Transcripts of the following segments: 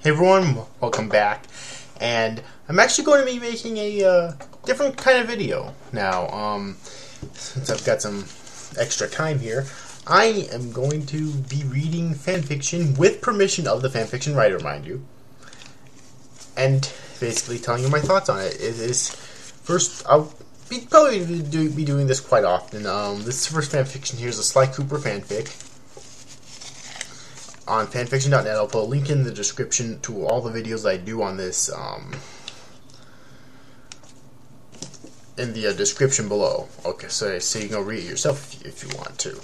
Hey everyone, welcome back. And I'm actually going to be making a different kind of video now. Since I've got some extra time here, I am going to be reading fanfiction with permission of the fanfiction writer, mind you, and basically telling you my thoughts on it. First, I'll probably be doing this quite often. This first fanfiction here is a Sly Cooper fanfic on fanfiction.net. I'll put a link in the description to all the videos I do on this in the description below. Okay, so you can go read it yourself if you want to.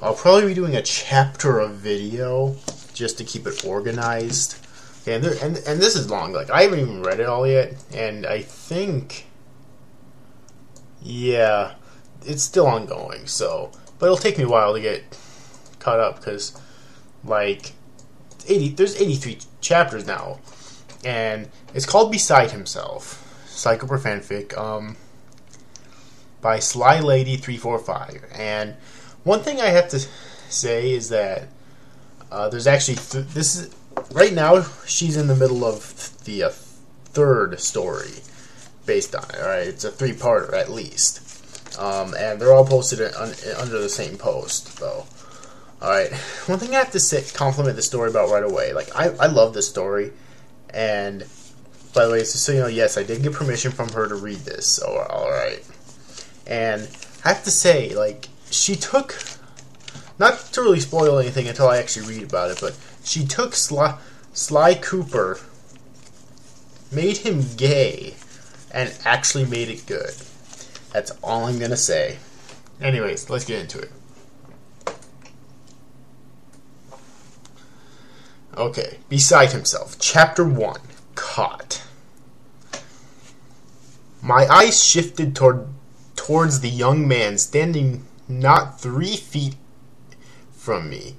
I'll probably be doing a chapter of video just to keep it organized. Okay, and this is long. Like, I haven't even read it all yet, and I think, yeah, it's still ongoing. So, but it'll take me a while to get caught up because, like, there's 83 chapters now, and it's called Beside Himself, Sly Cooper fanfic, by Sly Lady 345. And one thing I have to say is that there's actually this is right now she's in the middle of the third story based on it. All right, it's a 3-parter at least, and they're all posted under the same post though. Alright, one thing I have to compliment the story about right away. Like, I love this story, and by the way, so you know, yes, I did get permission from her to read this, so alright. And I have to say, like, she took, not to really spoil anything until I actually read about it, but she took Sly Cooper, made him gay, and actually made it good. That's all I'm gonna say. Anyways, let's get into it. Okay, Beside Himself, Chapter 1, Caught. My eyes shifted towards the young man standing not 3 feet from me.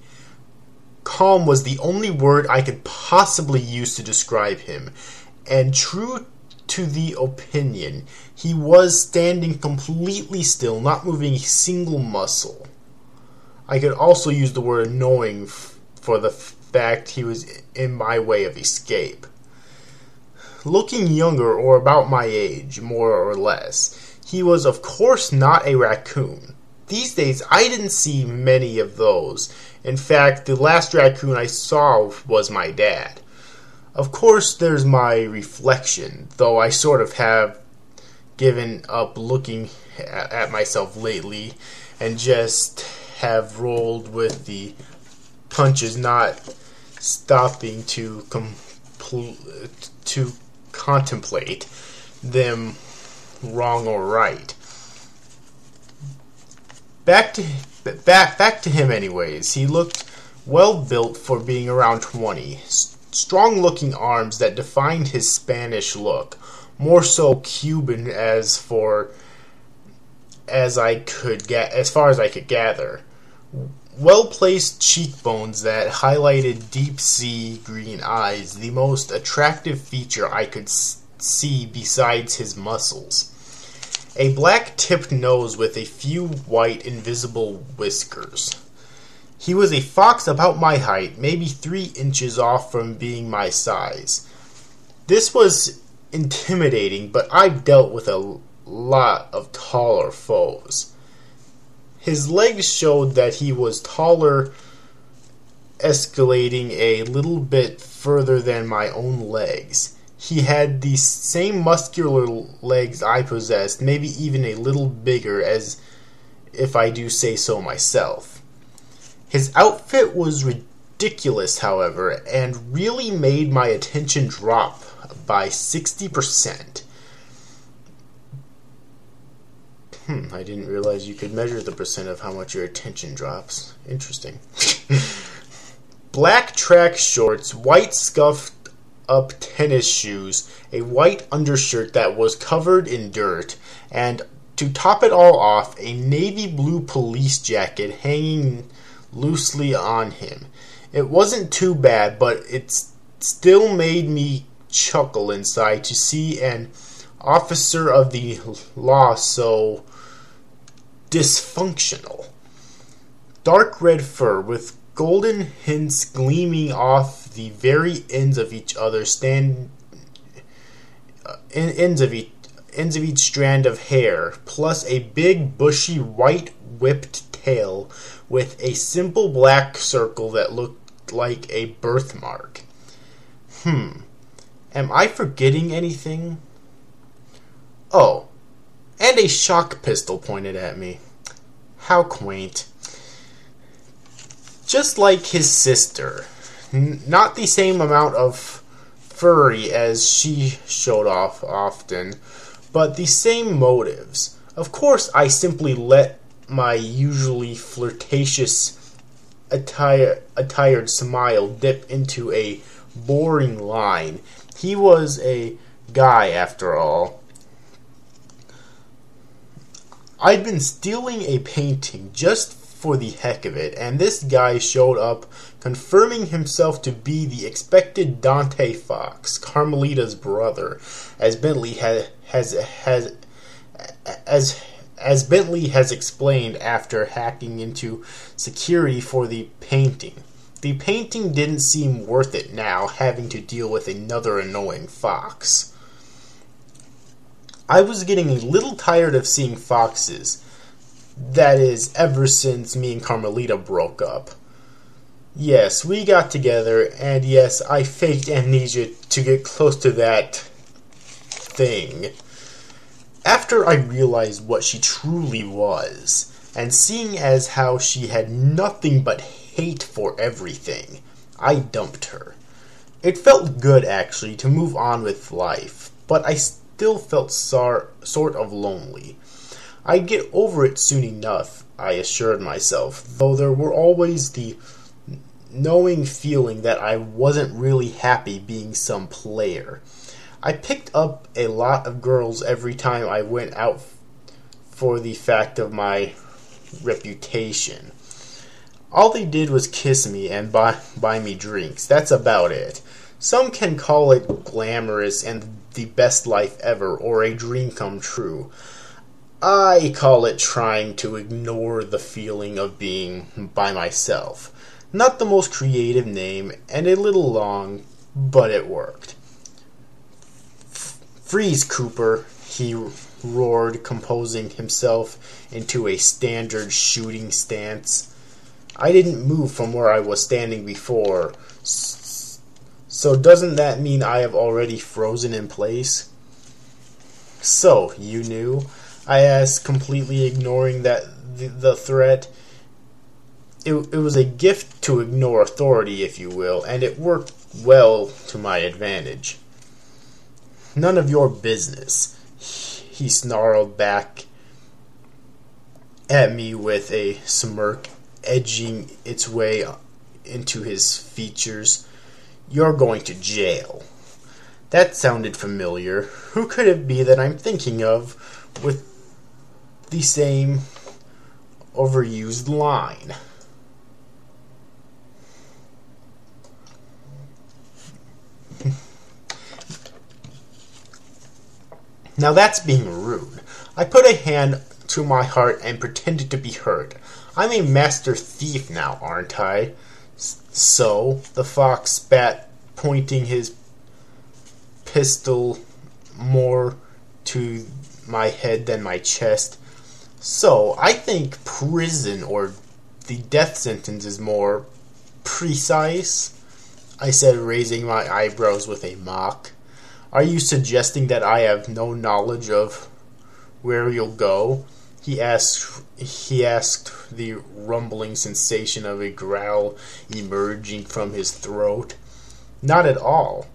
Calm was the only word I could possibly use to describe him, and true to the opinion, he was standing completely still, not moving a single muscle. I could also use the word annoying for the fact he was in my way of escape. Looking younger or about my age, more or less, he was of course not a raccoon. These days I didn't see many of those. In fact, the last raccoon I saw was my dad. Of course there's my reflection, though I sort of have given up looking at myself lately and just have rolled with the punches, not stopping to contemplate them wrong or right. Back to him anyways. He looked well built for being around 20. Strong looking arms that defined his Spanish look, more so Cuban as far as I could gather. Well-placed cheekbones that highlighted deep-sea green eyes, the most attractive feature I could see besides his muscles. A black-tipped nose with a few white, invisible whiskers. He was a fox about my height, maybe 3 inches off from being my size. This was intimidating, but I've dealt with a lot of taller foes. His legs showed that he was taller, escalating a little bit further than my own legs. He had the same muscular legs I possessed, maybe even a little bigger, as if I do say so myself. His outfit was ridiculous, however, and really made my attention drop by 60%. I didn't realize you could measure the percent of how much your attention drops. Interesting. Black track shorts, white scuffed up tennis shoes, a white undershirt that was covered in dirt, and to top it all off, a navy blue police jacket hanging loosely on him. It wasn't too bad, but it still made me chuckle inside to see an officer of the law so dysfunctional. Dark red fur with golden hints gleaming off the very ends of each other, ends of each strand of hair, plus a big, bushy, white whipped tail with a simple black circle that looked like a birthmark. Am I forgetting anything? Oh, and a shock pistol pointed at me. How quaint. Just like his sister. Not the same amount of furry as she showed off often, but the same motives. Of course, I simply let my usually flirtatious attired smile dip into a boring line. He was a guy, after all. I'd been stealing a painting just for the heck of it, and this guy showed up, confirming himself to be the expected Dante Fox, Carmelita's brother, as Bentley as Bentley has explained after hacking into security for the painting. The painting didn't seem worth it now, having to deal with another annoying fox. I was getting a little tired of seeing foxes. That is, ever since me and Carmelita broke up. Yes, we got together, and yes, I faked amnesia to get close to that thing. After I realized what she truly was, and seeing as how she had nothing but hate for everything, I dumped her. It felt good, actually, to move on with life, but I still felt sort of lonely. I'd get over it soon enough, I assured myself, though there were always the knowing feeling that I wasn't really happy being some player. I picked up a lot of girls every time I went out for the fact of my reputation. All they did was kiss me and buy me drinks. That's about it. Some can call it glamorous and the best life ever, or a dream come true. I call it trying to ignore the feeling of being by myself. Not the most creative name, and a little long, but it worked. Freeze, Cooper, he roared, composing himself into a standard shooting stance. I didn't move from where I was standing before, so doesn't that mean I have already frozen in place? So, you knew? I asked, completely ignoring the threat. It was a gift to ignore authority, if you will, and it worked well to my advantage. None of your business, he snarled back at me with a smirk edging its way into his features. You're going to jail. That sounded familiar. Who could it be that I'm thinking of with the same overused line? Now that's being rude. I put a hand to my heart and pretended to be hurt. I'm a master thief now, aren't I? So, the fox spat, pointing his pistol more to my head than my chest. So, I think prison or the death sentence is more precise, I said, raising my eyebrows with a mock. Are you suggesting that I have no knowledge of where you'll go? He asked, the rumbling sensation of a growl emerging from his throat. Not at all.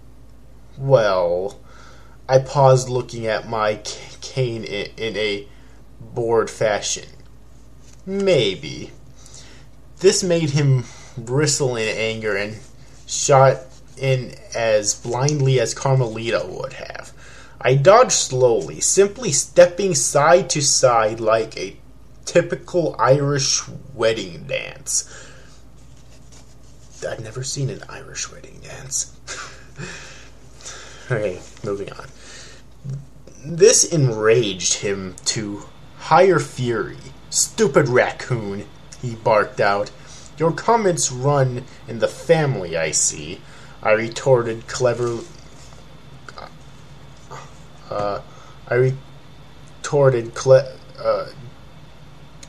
Well, I paused, looking at my cane in a bored fashion. Maybe. This made him bristle in anger and shot in as blindly as Carmelita would have. I dodged slowly, simply stepping side to side like a typical Irish wedding dance. I've never seen an Irish wedding dance. Okay, moving on. This enraged him to higher fury. Stupid raccoon, he barked out. Your comments run in the family, I see. I retorted cleverly.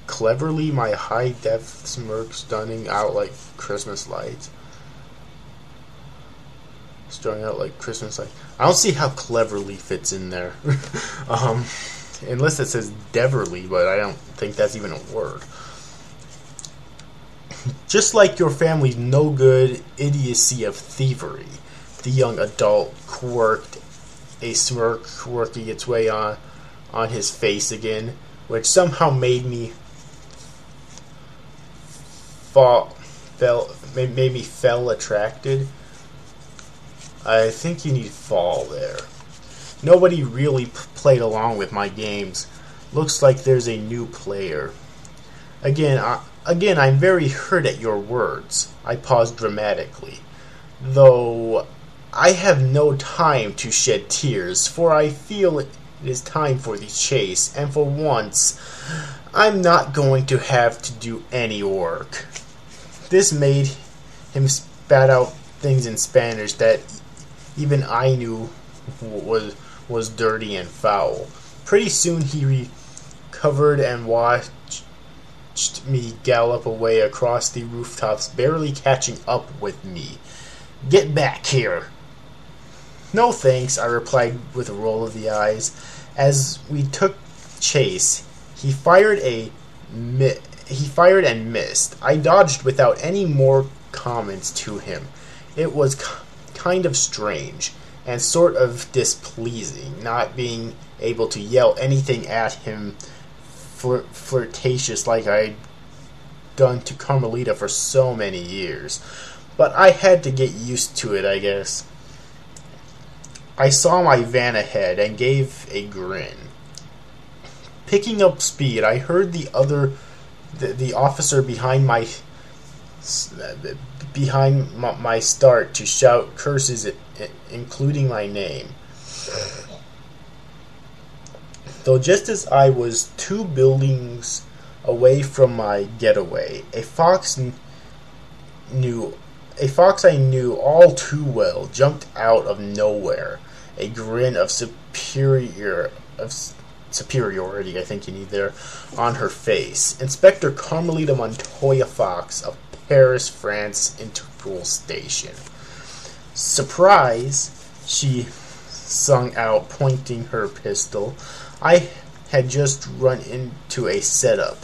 Cleverly, my high-def smirk stunning out like Christmas lights. Strung out like Christmas lights. I don't see how cleverly fits in there. Unless it says deverly, but I don't think that's even a word. Just like your family's no-good idiocy of thievery, the young adult quirked, a smirk working its way on his face again, which somehow made me fell attracted. I think you need fall there. Nobody really played along with my games. Looks like there's a new player. Again, I'm very hurt at your words. I paused dramatically. Though I have no time to shed tears, for I feel it is time for the chase, and for once, I'm not going to have to do any work. This made him spat out things in Spanish that even I knew was dirty and foul. Pretty soon he recovered and watched me gallop away across the rooftops, barely catching up with me. Get back here! No thanks, I replied with a roll of the eyes. As we took chase, he fired and missed. I dodged without any more comments to him. It was kind of strange and sort of displeasing, not being able to yell anything at him flirtatious like I'd done to Carmelita for so many years. But I had to get used to it, I guess. I saw my van ahead and gave a grin. Picking up speed, I heard the officer behind my start to shout curses, including my name. Though just as I was 2 buildings away from my getaway, a fox I knew all too well jumped out of nowhere, a grin of superiority, I think you need there, on her face. Inspector Carmelita Montoya Fox of Paris, France Interpol Station. Surprise, she sung out, pointing her pistol. I had just run into a setup.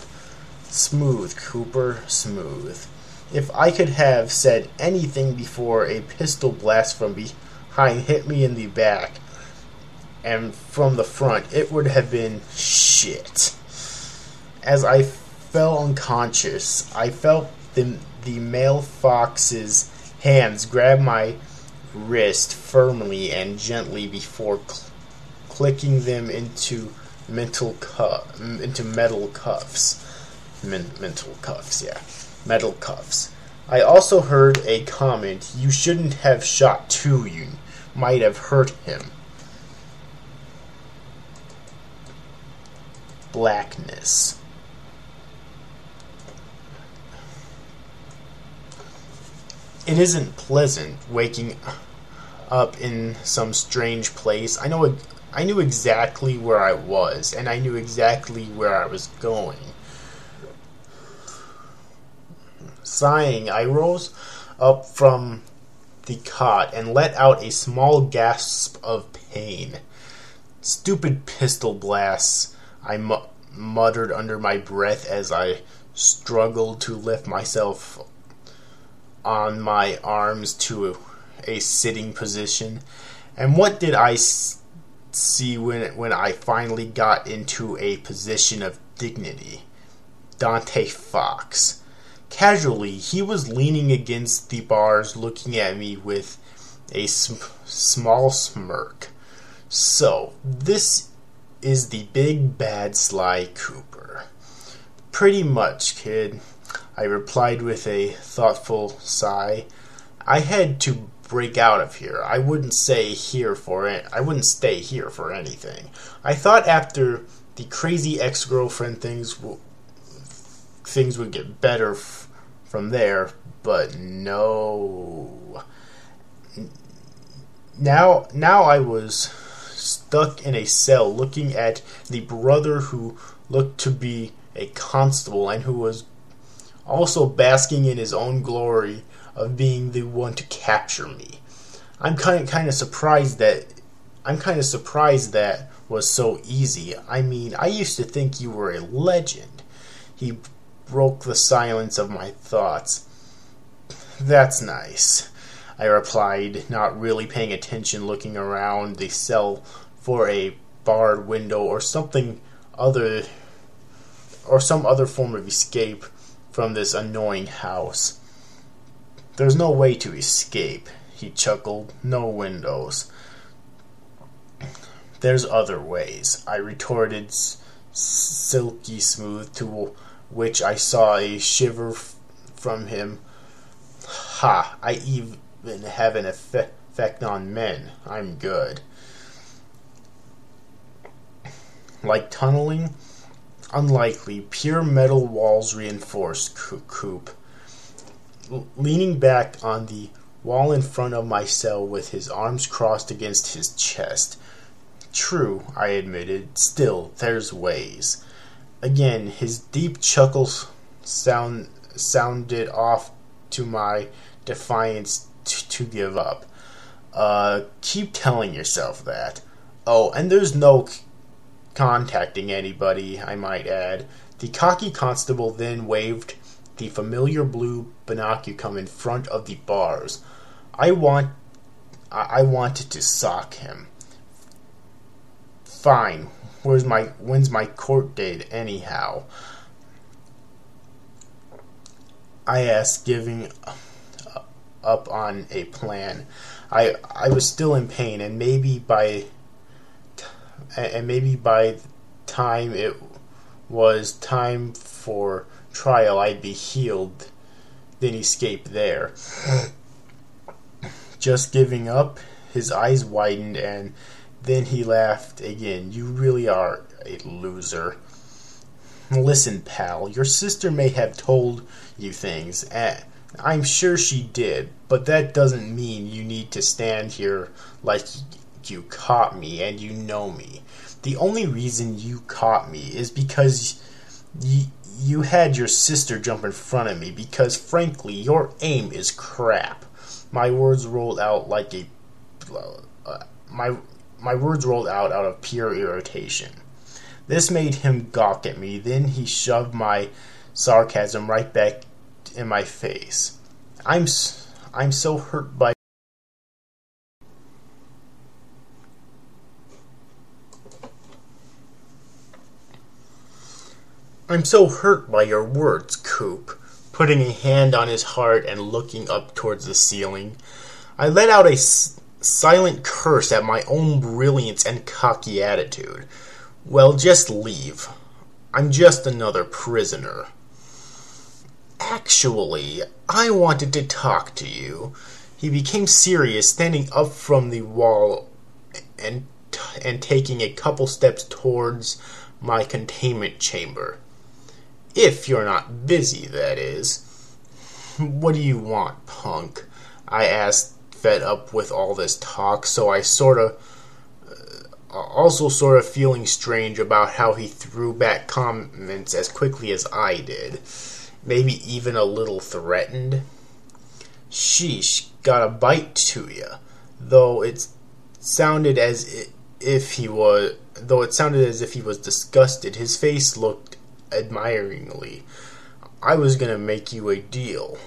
Smooth, Cooper, smooth. If I could have said anything before a pistol blast from behind hit me in the back and from the front, it would have been shit. As I fell unconscious, I felt the male fox's hands grab my wrist firmly and gently before clicking them into metal cuffs. Metal cuffs. I also heard a comment, "You shouldn't have shot too, you might have hurt him." Blackness. It isn't pleasant waking up in some strange place. I knew exactly where I was, and I knew exactly where I was going. Sighing, I rose up from the cot and let out a small gasp of pain. Stupid pistol blasts, I muttered under my breath as I struggled to lift myself on my arms to a sitting position. And what did I see when I finally got into a position of dignity? Dante Fox. Casually, he was leaning against the bars looking at me with a small smirk. "So, this is the big bad Sly Cooper." "Pretty much, kid," I replied with a thoughtful sigh. "I had to break out of here. I wouldn't stay here for anything. I thought after the crazy ex-girlfriend things would get better from there, but no. Now I was stuck in a cell looking at the brother who looked to be a constable and who was also basking in his own glory of being the one to capture me. I'm kind of surprised that was so easy. I mean, I used to think you were a legend. He broke the silence of my thoughts. That's nice, I replied, not really paying attention, looking around the cell for a barred window or some other form of escape from this annoying house. There's no way to escape, he chuckled. No windows. There's other ways, I retorted, silky smooth, to which I saw a shiver from him. Ha, I even have an effect on men. I'm good. Like tunneling? Unlikely. Pure metal walls reinforced, Coop. Leaning back on the wall in front of my cell with his arms crossed against his chest. True, I admitted. Still, there's ways. Again, his deep chuckles sounded off to my defiance to give up. Keep telling yourself that. Oh, and there's no contacting anybody, I might add. The cocky constable then waved the familiar blue binoculum in front of the bars. I wanted to sock him. Fine. When's my court date anyhow? I asked, giving up on a plan. I was still in pain, and maybe by the time it was time for trial, I'd be healed, then escape there. Just giving up? His eyes widened, and then he laughed again. You really are a loser. Listen, pal, your sister may have told you things, and I'm sure she did, but that doesn't mean you need to stand here like you caught me and you know me. The only reason you caught me is because you had your sister jump in front of me, because frankly, your aim is crap. My words rolled out my words rolled out of pure irritation. This made him gawk at me. Then he shoved my sarcasm right back in my face. I'm so hurt by your words, Coop, putting a hand on his heart and looking up towards the ceiling. I let out a silent curse at my own brilliance and cocky attitude. Well, just leave. I'm just another prisoner. Actually, I wanted to talk to you. He became serious, standing up from the wall and taking a couple steps towards my containment chamber. If you're not busy, that is. What do you want, punk? I asked, fed up with all this talk, so I also sort of feeling strange about how he threw back comments as quickly as I did. Maybe even a little threatened. Sheesh, got a bite to ya. Though it sounded as if he was disgusted. His face looked admiringly. I was gonna make you a deal.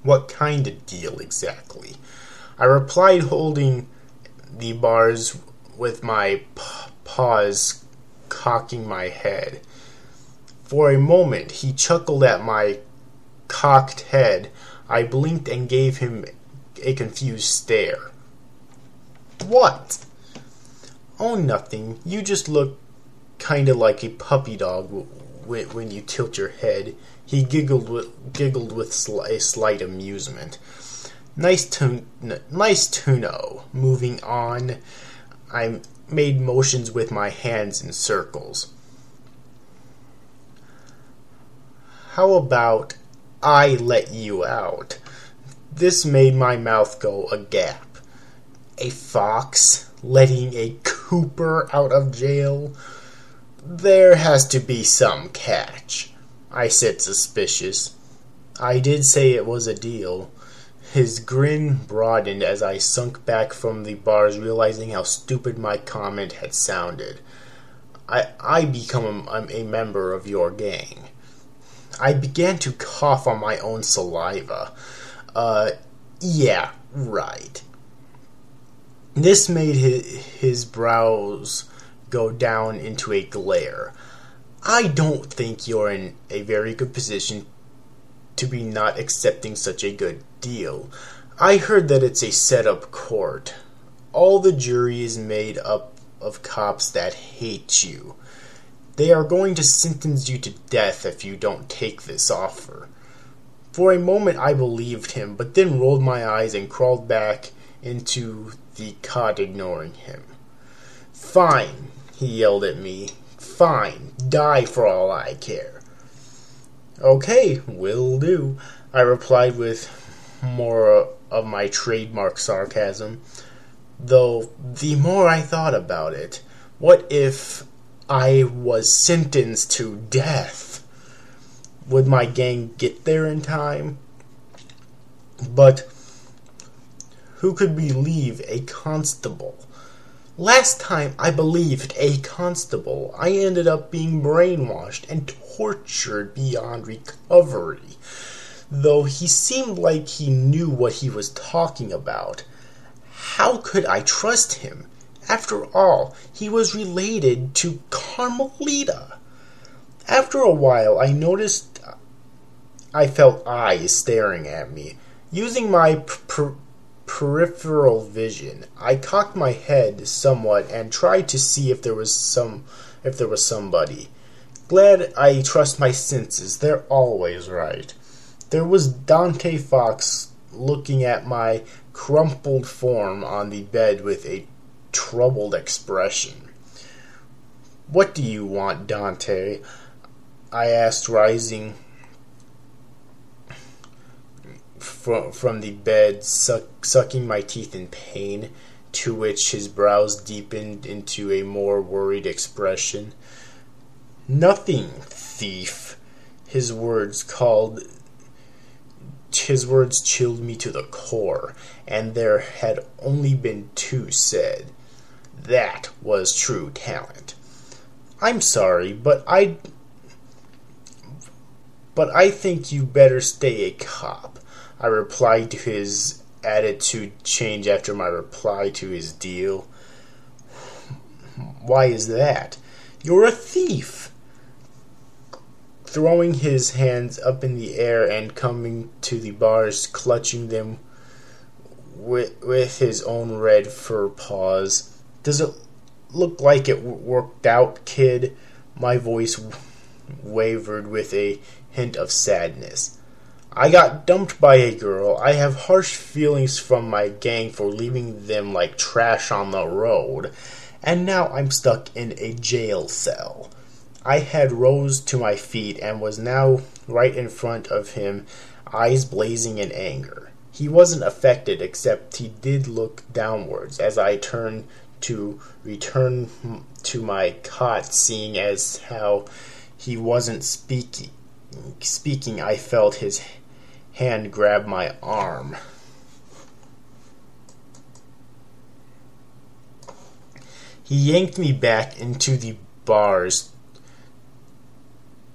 What kind of deal exactly? I replied, holding the bars with my paws, cocking my head. For a moment he chuckled at my cocked head. I blinked and gave him a confused stare. What? Oh, nothing. You just look kinda like a puppy dog when you tilt your head. He giggled with a slight amusement. Nice to know. Moving on, I made motions with my hands in circles. how about I let you out? This made my mouth go agape. A fox letting a cooper out of jail? There has to be some catch, I said, suspicious. I did say it was a deal. His grin broadened as I sunk back from the bars, realizing how stupid my comment had sounded. I become a member of your gang. I began to cough on my own saliva. Yeah, right. This made his brows go down into a glare. I don't think you're in a very good position to be not accepting such a good deal. I heard that it's a set-up court. All the jury is made up of cops that hate you. They are going to sentence you to death if you don't take this offer. For a moment I believed him, but then rolled my eyes and crawled back into the cot, ignoring him. Fine, he yelled at me. Fine, die for all I care. Okay, will do, I replied with more of my trademark sarcasm. Though, the more I thought about it, what if I was sentenced to death? Would my gang get there in time? But who could believe a constable? Last time I believed a constable, I ended up being brainwashed and tortured beyond recovery. Though he seemed like he knew what he was talking about. How could I trust him? After all, he was related to Carmelita. After a while, I noticed I felt eyes staring at me. Using my peripheral vision, I cocked my head somewhat and tried to see if there was somebody. Glad I trust my senses. They're always right. There was Dante Fox looking at my crumpled form on the bed with a troubled expression. What do you want, Dante? I asked, rising from the bed, sucking my teeth in pain, to which his brows deepened into a more worried expression. Nothing, thief. His words chilled me to the core, and there had only been two said. That was true talent. I'm sorry, but I think you better stay a cop, I replied to his attitude change after my reply to his deal. Why is that? You're a thief. Throwing his hands up in the air and coming to the bars, clutching them with his own red fur paws. Does it look like it worked out, kid? My voice wavered with a hint of sadness. I got dumped by a girl. I have harsh feelings from my gang for leaving them like trash on the road. And now I'm stuck in a jail cell. I had rose to my feet and was now right in front of him, eyes blazing in anger. He wasn't affected, except he did look downwards as I turned to return to my cot, seeing as how he wasn't speaking. I felt his hand grab my arm. He yanked me back into the bars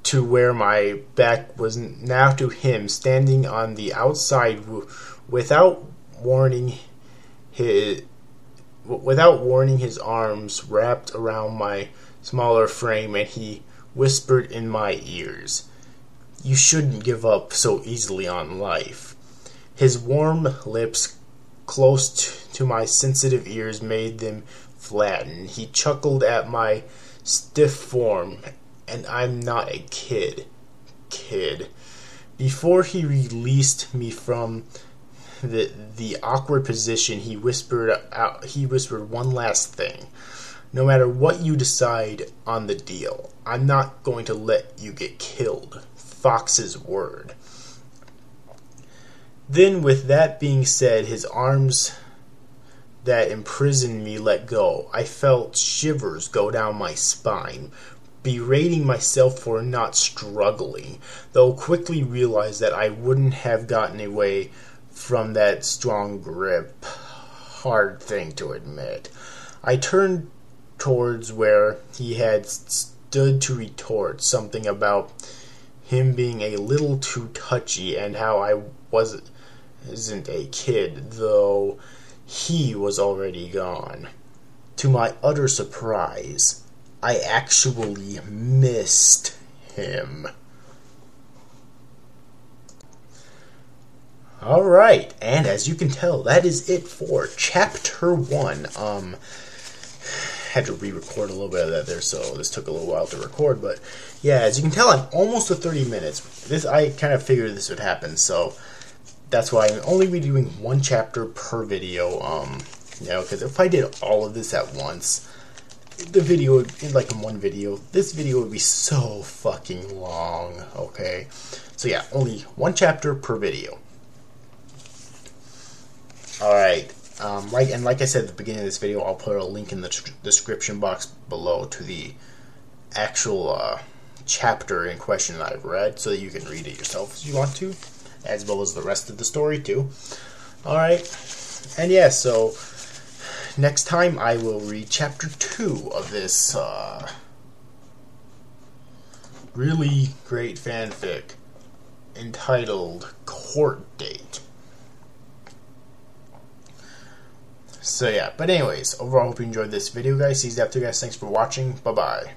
to where my back was now to him, standing on the outside without warning. His arms wrapped around my smaller frame, and he whispered in my ears, "You shouldn't give up so easily on life." His warm lips close to my sensitive ears made them flatten. He chuckled at my stiff form. And I'm not a kid. Before he released me from the awkward position, he whispered one last thing. No matter what you decide on the deal, I'm not going to let you get killed. Fox's word. Then, with that being said, his arms that imprisoned me let go. I felt shivers go down my spine, berating myself for not struggling, though quickly realized that I wouldn't have gotten away from that strong grip. Hard thing to admit. I turned towards where he had stood to retort something about him being a little too touchy and how I wasn't a kid, though he was already gone. To my utter surprise, I actually missed him. Alright, and as you can tell, that is it for Chapter 1. Had to re-record a little bit of that there, so this took a little while to record, but yeah, as you can tell, I'm almost to 30 minutes. I kind of figured this would happen, so that's why I'm only be doing one chapter per video, because if I did all of this at once, the video would, like in one video, this video would be so fucking long, okay? So yeah, only one chapter per video. Alright, like I said at the beginning of this video, I'll put a link in the description box below to the actual chapter in question that I've read, so that you can read it yourself if you want to, as well as the rest of the story too. Alright, and yeah, so next time I will read Chapter 2 of this really great fanfic entitled Court Date. So yeah, but anyways, overall, I hope you enjoyed this video, guys. See you after, guys. Thanks for watching. Bye-bye.